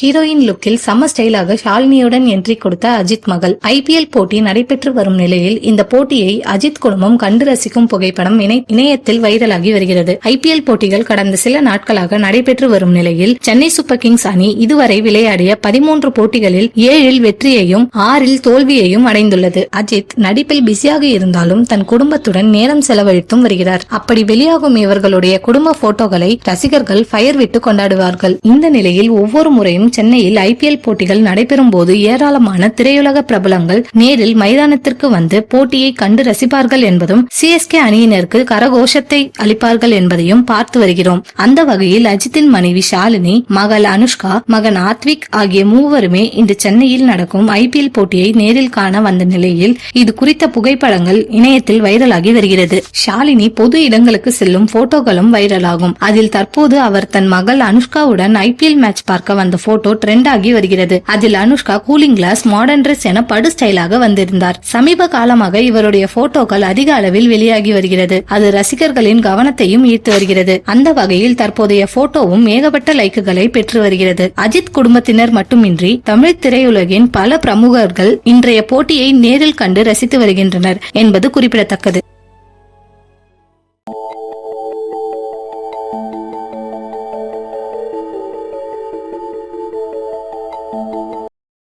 Heroine லுக்கில் சம ஸ்டைலாக ஷாலினியுடன் என்ட்ரி கொடுத்த அஜித் மகள். IPL போட்டி நடைபெற்று வரும் நிலையில் இந்த போட்டியை அஜித் குடும்பம் கண்டு ரசிக்கும் புகைப்படம் இணையத்தில் வைரலாகி வருகிறது. IPL போட்டிகள் கடந்த சில நாட்களாக நடைபெற்று வரும் நிலையில் சென்னை சூப்பர் கிங்ஸ் அணி இதுவரை விளையாடிய 13 போட்டிகளில் 7 வெற்றியையும் 6 தோல்வியையும் அடைந்துள்ளது. அஜித் நடிப்பில் பிஸியாக இருந்தாலும் தன் குடும்பத்துடன் நேரம் செலவழித்தும் வருகிறார். அப்படி வெளியாகும் இவர்களுடைய குடும்ப போட்டோக்களை ரசிகர்கள் ஃபயர் விட்டு கொண்டாடுவார்கள். இந்த நிலையில் ஒவ்வொரு முறையும் சென்னையில் IPL போட்டிகள் நடைபெறும் போது ஏராளமான திரையுலக பிரபலங்கள் நேரில் மைதானத்திற்கு வந்து போட்டியை கண்டு ரசிப்பார்கள் என்பதும் CSK அணியினருக்கு கரகோஷத்தை அளிப்பார்கள் என்பதையும் பார்த்து வருகிறோம். அந்த வகையில் அஜித்தின் மனைவி ஷாலினி, மகள் அனுஷ்கா, மகன் ஆத்விக் ஆகிய மூவருமே இன்று சென்னையில் நடக்கும் IPL போட்டியை நேரில் காண வந்த நிலையில் இது குறித்த புகைப்படங்கள் இணையத்தில் வைரலாகி வருகிறது. ஷாலினி பொது இடங்களுக்கு செல்லும் போட்டோகளும் வைரலாகும். அதில் தற்போது அவர் தன் மகள் அனுஷ்காவுடன் IPL மேட்ச் பார்க்க வந்த போட்டோ ட்ரெண்ட் ஆகி வருகிறது. அதில் Anushka cooling glass, modern dress என படு ஸ்டைலாக வந்திருந்தார். சமீப காலமாக இவருடைய போட்டோக்கள் அதிக அளவில் வெளியாகி வருகிறது. அது ரசிகர்களின் கவனத்தையும் ஈர்த்து வருகிறது. அந்த வகையில் தற்போதைய போட்டோவும் ஏகப்பட்ட லைக்குகளை பெற்று வருகிறது. அஜித் குடும்பத்தினர் மட்டுமின்றி தமிழ் திரையுலகின் பல பிரமுகர்கள் இன்றைய போட்டியை நேரில் கண்டு ரசித்து வருகின்றனர் என்பது குறிப்பிடத்தக்கது.